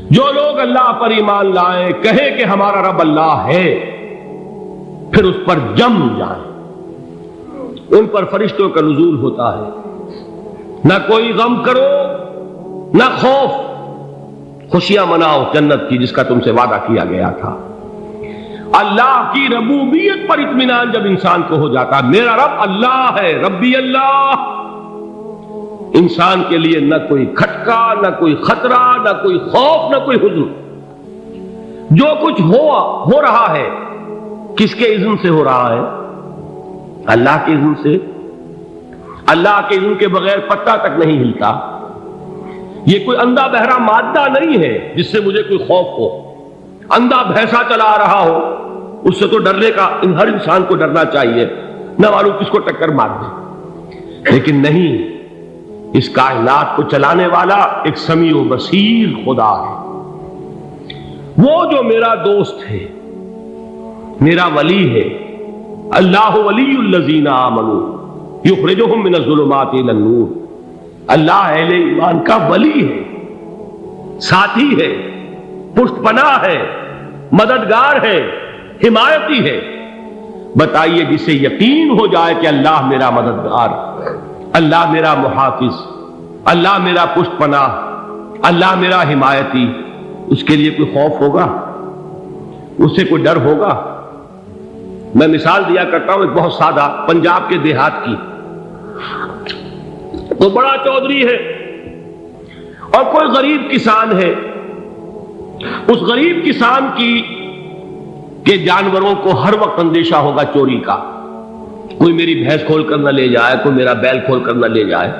جو لوگ اللہ پر ایمان لائیں، کہیں کہ ہمارا رب اللہ ہے، پھر اس پر جم جائیں، ان پر فرشتوں کا نزول ہوتا ہے۔ نہ کوئی غم کرو نہ خوف، خوشیاں مناؤ جنت کی جس کا تم سے وعدہ کیا گیا تھا۔ اللہ کی ربوبیت پر اطمینان جب انسان کو ہو جاتا، میرا رب اللہ ہے، ربی اللہ، انسان کے لیے نہ کوئی کھٹکا، نہ کوئی خطرہ، نہ کوئی خوف، نہ کوئی حزن۔ جو کچھ ہو رہا ہے کس کے اذن سے ہو رہا ہے؟ اللہ کے اذن سے۔ اللہ کے اذن کے بغیر پتہ تک نہیں ہلتا۔ یہ کوئی اندھا بہرا مادہ نہیں ہے جس سے مجھے کوئی خوف ہو۔ اندھا بھینسا چلا آ رہا ہو اس سے تو ڈرنے کا ہر انسان کو ڈرنا چاہیے، نہ معلوم کس کو ٹکر مار دے۔ لیکن نہیں، اس کائنات کو چلانے والا ایک سمیع و بصیر خدا ہے۔ وہ جو میرا دوست ہے، میرا ولی ہے۔ اللہ ولی الذین آمنوا یخرجہم من الظلمات الی النور۔ اللہ اہل ایمان کا ولی ہے، ساتھی ہے، پشت پناہ ہے، مددگار ہے، حمایتی ہے۔ بتائیے جسے یقین ہو جائے کہ اللہ میرا مددگار، اللہ میرا محافظ، اللہ میرا پشت پناہ، اللہ میرا حمایتی، اس کے لیے کوئی خوف ہوگا؟ اس سے کوئی ڈر ہوگا؟ میں مثال دیا کرتا ہوں ایک بہت سادہ، پنجاب کے دیہات کی۔ تو بڑا چودھری ہے اور کوئی غریب کسان ہے۔ اس غریب کسان کے جانوروں کو ہر وقت اندیشہ ہوگا چوری کا، کوئی میری بھینس کھول کر نہ لے جائے، کوئی میرا بیل کھول کر نہ لے جائے۔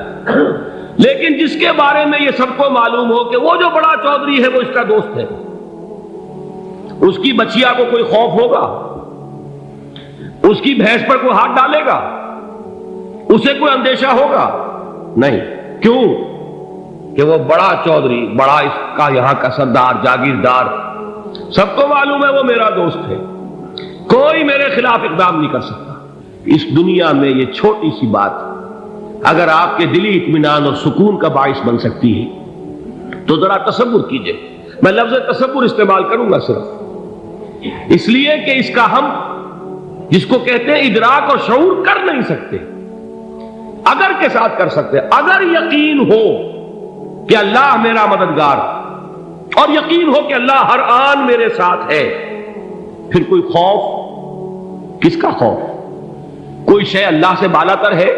لیکن جس کے بارے میں یہ سب کو معلوم ہو کہ وہ جو بڑا چودھری ہے وہ اس کا دوست ہے، اس کی بچیا کو کوئی خوف ہوگا؟ اس کی بھینس پر کوئی ہاتھ ڈالے گا؟ اسے کوئی اندیشہ ہوگا؟ نہیں۔ کیوں؟ کہ وہ بڑا چودھری، بڑا اس کا یہاں کا سردار، جاگیردار، سب کو معلوم ہے وہ میرا دوست ہے، کوئی میرے خلاف اقدام نہیں کر سکتا۔ اس دنیا میں یہ چھوٹی سی بات اگر آپ کے دلی اطمینان اور سکون کا باعث بن سکتی ہے تو ذرا تصور کیجئے۔ میں لفظ تصور استعمال کروں گا صرف اس لیے کہ اس کا ہم جس کو کہتے ہیں ادراک اور شعور کر نہیں سکتے، اگر کے ساتھ کر سکتے۔ اگر یقین ہو کہ اللہ میرا مددگار اور یقین ہو کہ اللہ ہر آن میرے ساتھ ہے، پھر کوئی خوف؟ کس کا خوف؟ کوئی شے اللہ سے بالا تر ہے؟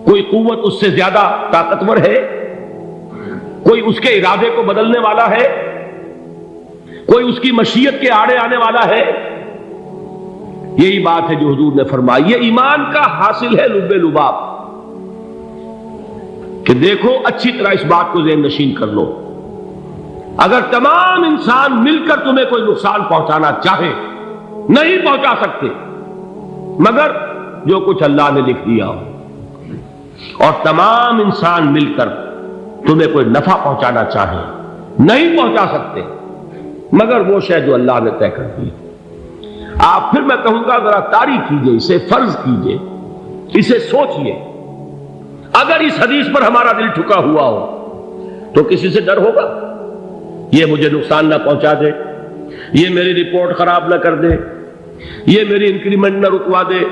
کوئی قوت اس سے زیادہ طاقتور ہے؟ کوئی اس کے ارادے کو بدلنے والا ہے؟ کوئی اس کی مشیت کے آڑے آنے والا ہے؟ یہی بات ہے جو حضور نے فرمائی۔ یہ ایمان کا حاصل ہے لب لباب، کہ دیکھو اچھی طرح اس بات کو ذہن نشین کر لو، اگر تمام انسان مل کر تمہیں کوئی نقصان پہنچانا چاہے نہیں پہنچا سکتے، مگر جو کچھ اللہ نے لکھ دیا ہو، اور تمام انسان مل کر تمہیں کوئی نفع پہنچانا چاہے نہیں پہنچا سکتے، مگر وہ شے جو اللہ نے طے کر دی۔ آپ پھر میں کہوں گا ذرا طاری کیجئے، اسے فرض کیجئے، اسے سوچئے۔ اگر اس حدیث پر ہمارا دل ٹھکا ہوا ہو تو کسی سے ڈر ہوگا؟ یہ مجھے نقصان نہ پہنچا دے، یہ میری رپورٹ خراب نہ کر دے، یہ میری انکریمنٹ نہ رکوا دے،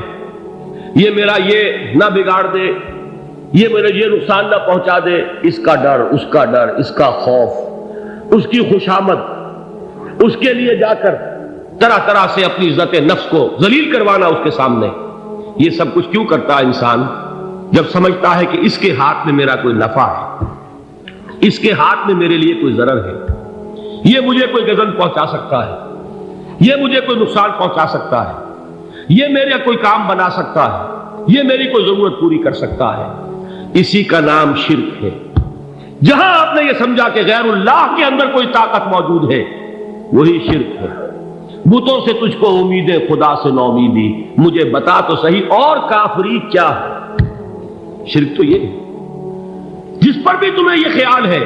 یہ میرا یہ نہ بگاڑ دے، یہ میرے یہ نقصان نہ پہنچا دے۔ اس کا ڈر، اس کا ڈر، اس کا خوف، اس کی خوشامد، اس کے لیے جا کر طرح طرح سے اپنی عزت نفس کو ذلیل کروانا اس کے سامنے، یہ سب کچھ کیوں کرتا ہے انسان؟ جب سمجھتا ہے کہ اس کے ہاتھ میں میرا کوئی نفع ہے، اس کے ہاتھ میں میرے لیے کوئی ضرر ہے، یہ مجھے کوئی غضب پہنچا سکتا ہے، یہ مجھے کوئی نقصان پہنچا سکتا ہے، یہ میرا کوئی کام بنا سکتا ہے، یہ میری کوئی ضرورت پوری کر سکتا ہے، اسی کا نام شرک ہے۔ جہاں آپ نے یہ سمجھا کہ غیر اللہ کے اندر کوئی طاقت موجود ہے، وہی شرک ہے۔ بتوں سے تجھ کو امیدیں، خدا سے نومیدی، مجھے بتا تو صحیح اور کافری کیا ہے؟ شرک تو یہ ہے۔ جس پر بھی تمہیں یہ خیال ہے،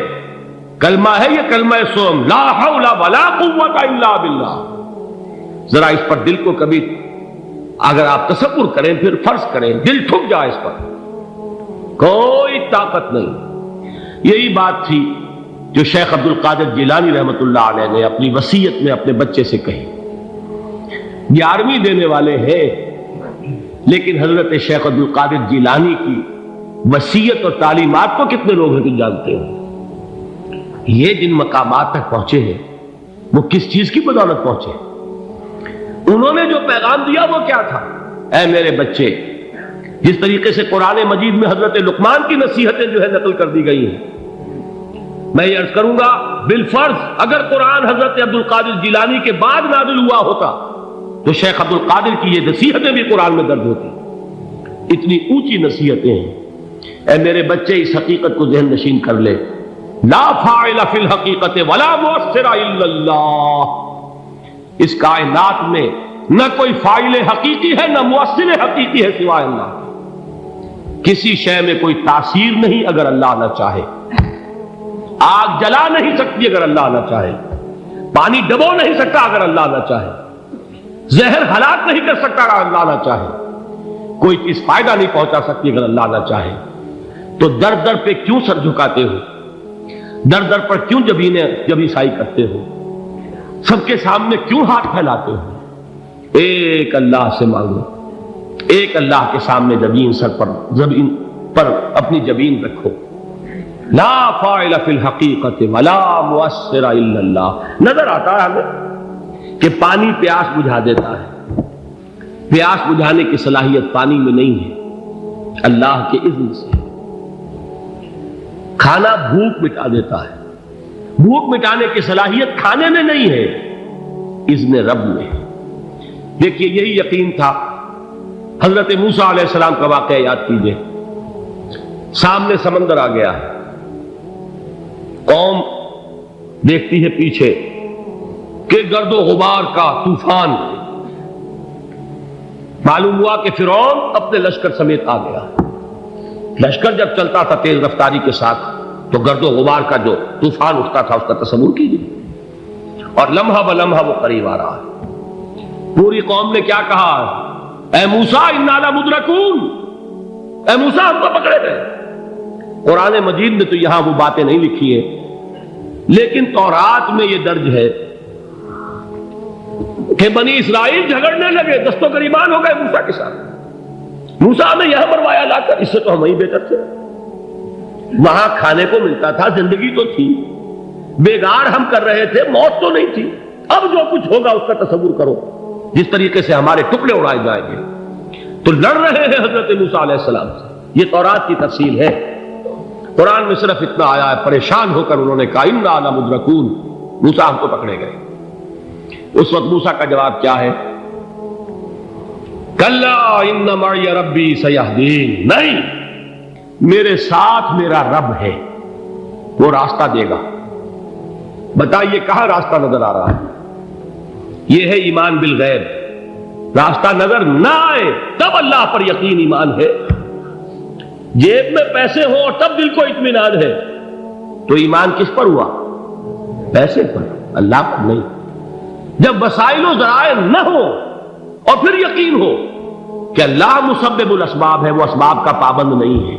کلمہ ہے یہ کلمہ سوم، لا حول ولا قوت الا باللہ، ذرا اس پر دل کو کبھی اگر آپ تصور کریں، پھر فرض کریں، دل ٹھک جائے اس پر، کوئی طاقت نہیں۔ یہی بات تھی جو شیخ عبد القادر جیلانی رحمۃ اللہ علیہ نے اپنی وصیت میں اپنے بچے سے کہی. 11ویں دینے والے ہیں، لیکن حضرت شیخ عبد القادر جیلانی کی وصیت اور تعلیمات کو کتنے لوگ ہیں تم جانتے ہو؟ یہ جن مقامات تک پہنچے ہیں وہ کس چیز کی بدولت پہنچے؟ انہوں نے جو پیغام دیا وہ کیا تھا؟ اے میرے بچے، جس طریقے سے قرآن مجید میں حضرت لقمان کی نصیحتیں جو ہے نقل کر دی گئی ہیں، میں یہ عرض کروں گا بالفرض اگر قرآن حضرت عبد القادر جیلانی کے بعد نازل ہوا ہوتا تو شیخ عبد القادر کی یہ نصیحتیں بھی قرآن میں درج ہوتی. اتنی اونچی نصیحتیں ہیں. اے میرے بچے، اس حقیقت کو ذہن نشین کر لے، لا فاعل فی الحقیقت ولا مؤثر الا اللہ. اس کائنات میں نہ کوئی فاعل حقیقی ہے نہ مؤثر حقیقی ہے سوائے اللہ. کسی شے میں کوئی تاثیر نہیں اگر اللہ نہ چاہے. آگ جلا نہیں سکتی اگر اللہ نہ چاہے. پانی ڈبو نہیں سکتا اگر اللہ نہ چاہے. زہر ہلاک نہیں کر سکتا اگر اللہ نہ چاہے. کوئی چیز فائدہ نہیں پہنچا سکتی اگر اللہ نہ چاہے. تو در در پہ کیوں سر جھکاتے ہو؟ در در پر کیوں جبیں سائی کرتے ہو؟ سب کے سامنے کیوں ہاتھ پھیلاتے ہو؟ ایک اللہ سے مانگو، ایک اللہ کے سامنے زمین پر اپنی جبین رکھو. لا فاعل فی الحقیقت ولا مؤثر الا اللہ. نظر آتا ہے ہمیں کہ پانی پیاس بجھا دیتا ہے. پیاس بجھانے کی صلاحیت پانی میں نہیں ہے، اللہ کے اذن سے. کھانا بھوک مٹا دیتا ہے. بھوک مٹانے کی صلاحیت کھانے میں نہیں ہے، اذن رب میں. دیکھیے یہی یقین تھا. حضرت موسیٰ علیہ السلام کا واقعہ یاد کیجئے. سامنے سمندر آ گیا ہے، قوم دیکھتی ہے پیچھے کہ گرد و غبار کا طوفان. معلوم ہوا کہ فرعون اپنے لشکر سمیت آ گیا. لشکر جب چلتا تھا تیز رفتاری کے ساتھ تو گرد و غبار کا جو طوفان اٹھتا تھا اس کا تصور کیجیے. اور لمحہ بلمحہ وہ قریب آ رہا ہے. پوری قوم نے کیا کہا؟ اے موسیٰ انا لمدرکون، اے موسیٰ ہم کو پکڑے گئے. قرآن مجید میں تو یہاں وہ باتیں نہیں لکھی ہیں، لیکن تورات میں یہ درج ہے کہ بنی اسرائیل جھگڑنے لگے، دست و گریبان ہو گئے موسیٰ کے ساتھ. موسیٰ نے یہاں مروایا لا کر، اس سے تو ہم ہی بہتر تھے. وہاں کھانے کو ملتا تھا، زندگی تو تھی، بیگار ہم کر رہے تھے، موت تو نہیں تھی. اب جو کچھ ہوگا اس کا تصور کرو، جس طریقے سے ہمارے ٹکڑے اڑائے جائیں گے. تو لڑ رہے ہیں حضرت موسیٰ علیہ السلام سے. یہ تورات کی تفصیل ہے. قرآن میں صرف اتنا آیا ہے، پریشان ہو کر انہوں نے کہا انا لمدرکون، موسیٰ ہم کو پکڑے گئے. اس وقت موسیٰ کا جواب کیا ہے؟ کلا ان معی ربی سیہدین. نہیں، میرے ساتھ میرا رب ہے، وہ راستہ دے گا. بتائیے کہاں راستہ نظر آ رہا ہے؟ یہ ہے ایمان بالغیب. راستہ نظر نہ آئے تب اللہ پر یقین ایمان ہے. جیب میں پیسے ہوں اور تب دل کو اطمینان ہے تو ایمان کس پر ہوا؟ پیسے پر، اللہ پر نہیں. جب وسائل و ذرائع نہ ہو اور پھر یقین ہو کہ اللہ مسبب الاسباب ہے، وہ اسباب کا پابند نہیں ہے،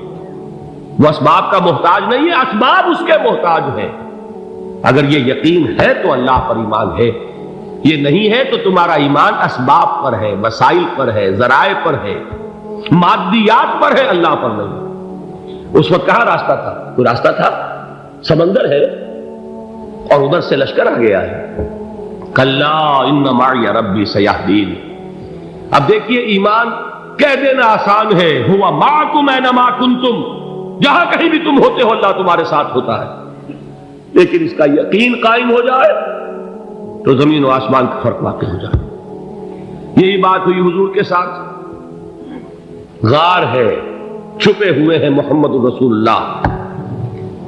وہ اسباب کا محتاج نہیں ہے، اسباب اس کے محتاج ہے. اگر یہ یقین ہے تو اللہ پر ایمان ہے. یہ نہیں ہے تو تمہارا ایمان اسباب پر ہے، وسائل پر ہے، ذرائع پر ہے، مادیات پر ہے، اللہ پر نہیں. اس وقت کہاں راستہ تھا؟ کوئی راستہ تھا؟ سمندر ہے اور ادھر سے لشکر آ گیا ہے. کلا ان معی ربی سیہدین. اب دیکھیے ایمان کہہ دینا آسان ہے، ہوا معکم اینما کنتم، جہاں کہیں بھی تم ہوتے ہو اللہ تمہارے ساتھ ہوتا ہے. لیکن اس کا یقین قائم ہو جائے تو زمین و آسمان کا فرق واقع ہو جائے. یہی بات ہوئی حضور کے ساتھ. غار ہے، چھپے ہوئے ہیں محمد رسول اللہ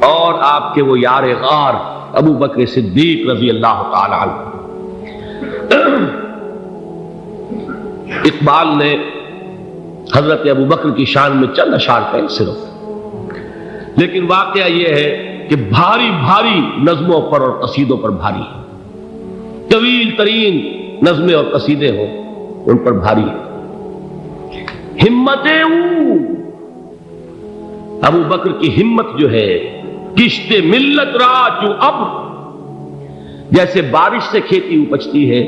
اور آپ کے وہ یار غار ابو بکر صدیق رضی اللہ تعالی عنہ. اقبال نے حضرت ابو بکر کی شان میں چند اشعار کہے صرف، لیکن واقعہ یہ ہے کہ بھاری بھاری نظموں پر اور قصیدوں پر بھاری ہے. طویل ترین نظمیں اور قصیدے ہوں ان پر بھاری ہے. ہمتیں ابو بکر کی ہمت جو ہے کشت ملت را چو ابر، جیسے بارش سے کھیتی اپجتی ہے،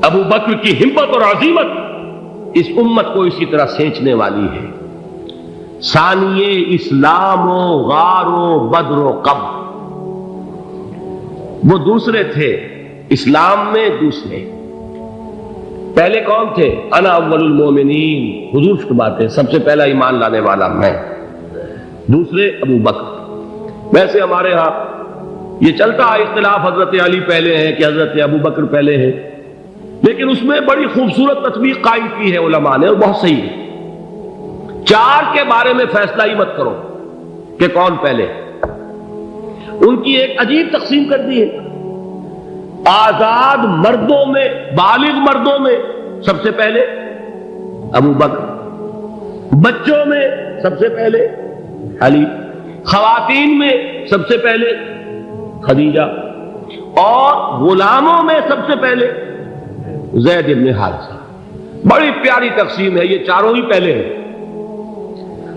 ابو بکر کی ہمت اور عزیمت اس امت کو اسی طرح سینچنے والی ہے۔ ثانیے اسلام و غار و بدر و قبر، وہ دوسرے تھے اسلام میں، دوسرے پہلے کون تھے؟ انا اول المومنین، حضور فرماتے ہیں سب سے پہلا ایمان لانے والا میں، دوسرے ابو بکر۔ ویسے ہمارے ہاں یہ چلتا ہے اختلاف، حضرت علی پہلے ہیں کہ حضرت ابو بکر پہلے ہیں، لیکن اس میں بڑی خوبصورت تطبیق قائم کی ہے علماء نے، اور بہت صحیح ہے۔ چار کے بارے میں فیصلہ ہی مت کرو کہ کون پہلے، ان کی ایک عجیب تقسیم کر دی ہے۔ آزاد مردوں میں، بالغ مردوں میں سب سے پہلے ابو بکر، بچوں میں سب سے پہلے علی، خواتین میں سب سے پہلے خدیجہ، اور غلاموں میں سب سے پہلے زید بن حارثہ۔ بڑی پیاری تقسیم ہے، یہ چاروں ہی پہلے ہیں،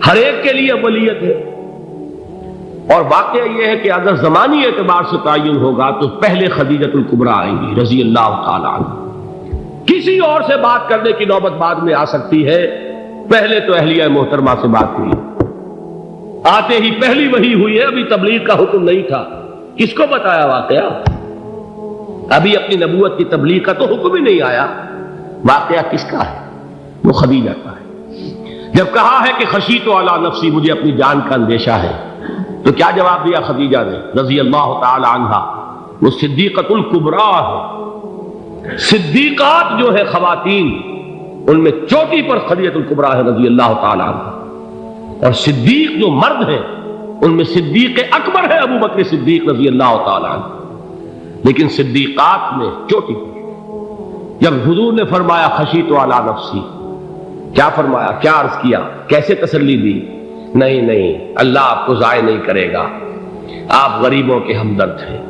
ہر ایک کے لیے اولیت ہے۔ اور واقعہ یہ ہے کہ اگر زمانی اعتبار سے تعین ہوگا تو پہلے خدیجۃ الکبریٰ آئیں گی رضی اللہ تعالی عنہ، کسی اور سے بات کرنے کی نوبت بعد میں آ سکتی ہے، پہلے تو اہلیہ محترمہ سے بات ہوئی، آتے ہی پہلی وحی ہوئی ہے، ابھی تبلیغ کا حکم نہیں تھا، کس کو بتایا واقعہ؟ ابھی اپنی نبوت کی تبلیغ کا تو حکم ہی نہیں آیا، واقعہ کس کا ہے؟ وہ خدیجہ کا ہے۔ جب کہا ہے کہ خشیت علی نفسی، مجھے اپنی جان کا اندیشہ ہے، تو کیا جواب دیا خدیجہ نے رضی اللہ تعالی عنہا؟ وہ صدیقۃ الکبریٰ ہے، صدیقات جو ہے خواتین، ان میں چوٹی پر خدیجۃ الکبریٰ ہے رضی اللہ تعالی عنہا، اور صدیق جو مرد ہیں ان میں صدیق اکبر ہے ابو بکر صدیق رضی اللہ تعالی عنہ، لیکن صدیقات میں چوٹی پر۔ جب حضور نے فرمایا خشیت علی نفسی، کیا فرمایا، کیا عرض کیا، کیسے تسلی دی؟ نہیں نہیں، اللہ آپ کو ضائع نہیں کرے گا، آپ غریبوں کے ہمدرد ہیں،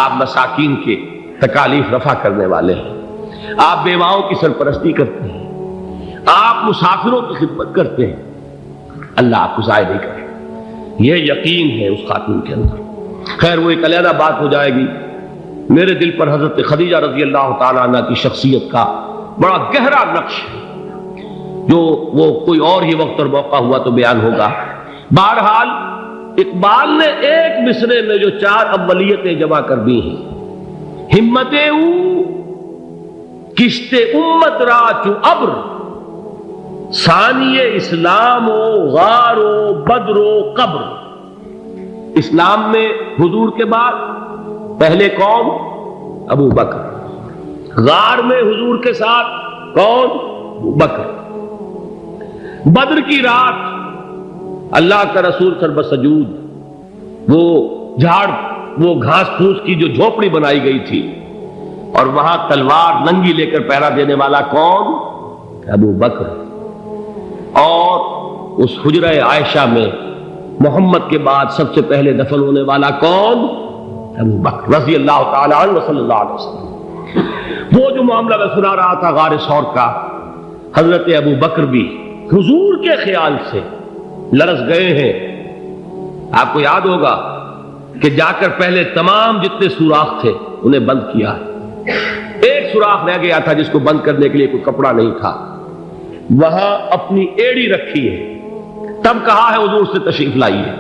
آپ مساکین کے تکالیف رفع کرنے والے ہیں، آپ بیواؤں کی سرپرستی کرتے ہیں، آپ مسافروں کی خدمت کرتے ہیں، اللہ آپ کو ضائع نہیں کرے گا۔ یہ یقین ہے اس خاتون کے اندر۔ خیر وہ ایک علیحدہ بات ہو جائے گی۔ میرے دل پر حضرت خدیجہ رضی اللہ تعالی عنہ کی شخصیت کا بڑا گہرا نقش ہے، جو وہ کوئی اور ہی وقت اور موقع ہوا تو بیان ہوگا۔ بہرحال اقبال نے ایک مصرے میں جو چار اولیتیں جمع کر دی ہیں، ہمت او کشت امت را چو ابر، ثانی اسلام و غار و بدر و قبر۔ اسلام میں حضور کے بعد پہلے کون؟ ابو بکر۔ غار میں حضور کے ساتھ کون؟ ابو بکر۔ بدر کی رات اللہ کا رسول سر بسجود، وہ جھاڑ، وہ گھاس پھوس کی جو جھوپڑی بنائی گئی تھی، اور وہاں تلوار ننگی لے کر پہرا دینے والا کون؟ ابو بکر۔ اور اس حجرہ عائشہ میں محمد کے بعد سب سے پہلے دفن ہونے والا کون؟ ابو بکر رضی اللہ تعالی عنہ صلی اللہ علیہ وسلم۔ وہ جو معاملہ میں سنا رہا تھا غار ثور کا، حضرت ابو بکر بھی حضور کے خیال سے لرز گئے ہیں۔ آپ کو یاد ہوگا کہ جا کر پہلے تمام جتنے سوراخ تھے انہیں بند کیا ہے، ایک سوراخ رہ گیا تھا جس کو بند کرنے کے لیے کوئی کپڑا نہیں تھا، وہاں اپنی ایڑی رکھی ہے، تب کہا ہے حضور سے تشریف لائیے،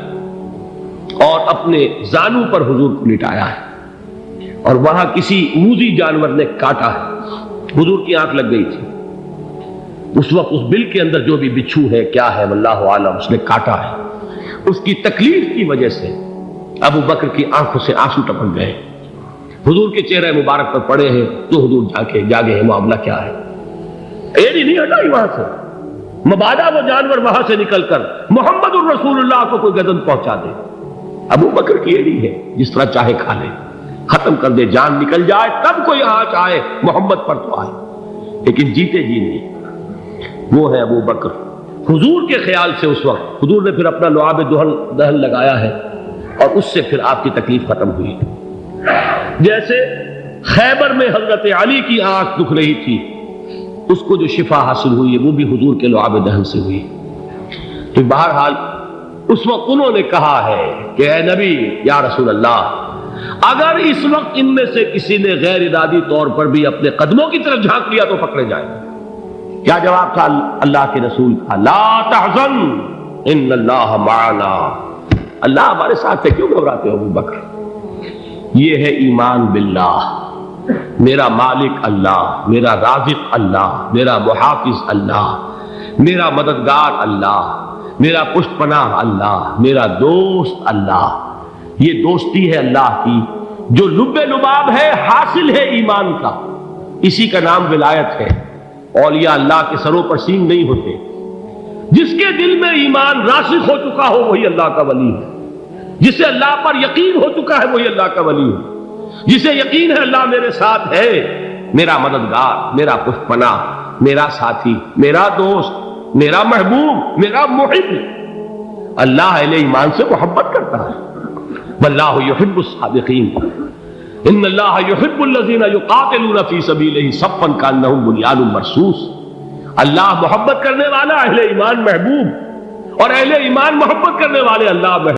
اور اپنے زانو پر حضور کو لٹایا ہے، اور وہاں کسی موذی جانور نے کاٹا ہے، حضور کی آنکھ لگ گئی تھی، اس وقت اس بل کے اندر جو بھی بچھو ہے کیا ہے واللہ عالم، اس نے کاٹا ہے، اس کی تکلیف کی وجہ سے ابو بکر کی آنکھوں سے آنسو ٹپک گئے، حضور کے چہرے مبارک پر پڑے ہیں، تو حضور جاگے ہیں، معاملہ کیا ہے؟ ایڑی نہیں ہٹائی وہاں سے، مبادا وہ جانور وہاں سے نکل کر محمد الرسول اللہ کو کوئی گزن پہنچا دے، ابو بکر کی ایڑی ہے، جس طرح چاہے کھا لے، ختم کر دے، جان نکل جائے تب کوئی آنچ آئے، محمد پر تو آئے، لیکن جیتے جی نہیں۔ وہ ہے ابو بکر۔ حضور کے خیال سے اس وقت حضور نے پھر اپنا لعاب دہن لگایا ہے، اور اس سے پھر آپ کی تکلیف ختم ہوئی۔ جیسے خیبر میں حضرت علی کی آنکھ دکھ رہی تھی، اس کو جو شفا حاصل ہوئی ہے وہ بھی حضور کے لعاب دہن سے ہوئی۔ تو بہرحال اس وقت انہوں نے کہا ہے کہ اے نبی یا رسول اللہ، اگر اس وقت ان میں سے کسی نے غیر ارادی طور پر بھی اپنے قدموں کی طرف جھانک لیا تو پکڑے جائیں۔ کیا جواب تھا اللہ کے رسول کا؟ لا تحزن ان اللہ معنا، اللہ ہمارے ساتھ ہے، کیوں گھبراتے ہو ابو بکر؟ یہ ہے ایمان باللہ، میرا مالک اللہ، میرا رازق اللہ، میرا محافظ اللہ، میرا مددگار اللہ، میرا پشت پناہ اللہ، میرا دوست اللہ۔ یہ دوستی ہے اللہ کی جو لب لباب ہے، حاصل ہے ایمان کا، اسی کا نام ولایت ہے۔ اولیاء اللہ کے سروں پر سینگ نہیں ہوتے، جس کے دل میں ایمان راسخ ہو چکا ہو وہی اللہ کا ولی ہے، جسے اللہ پر یقین ہو چکا ہے وہی اللہ کا ولی ہے، جسے یقین ہے اللہ میرے ساتھ ہے، میرا مددگار، میرا پشت پناہ، میرا ساتھی، میرا دوست، میرا محبوب، میرا محب۔ اللہ اہل ایمان سے محبت کرتا ہے۔ واللہ یحب الصادقین، ان اللہ یحب الذین یقاتلون فی سبیلہ صفا کانہم بنیان مرصوص۔ اللہ محبت کرنے والا، اہل ایمان محبوب، اور اہل ایمان محبت کرنے والے اللہ محبوب۔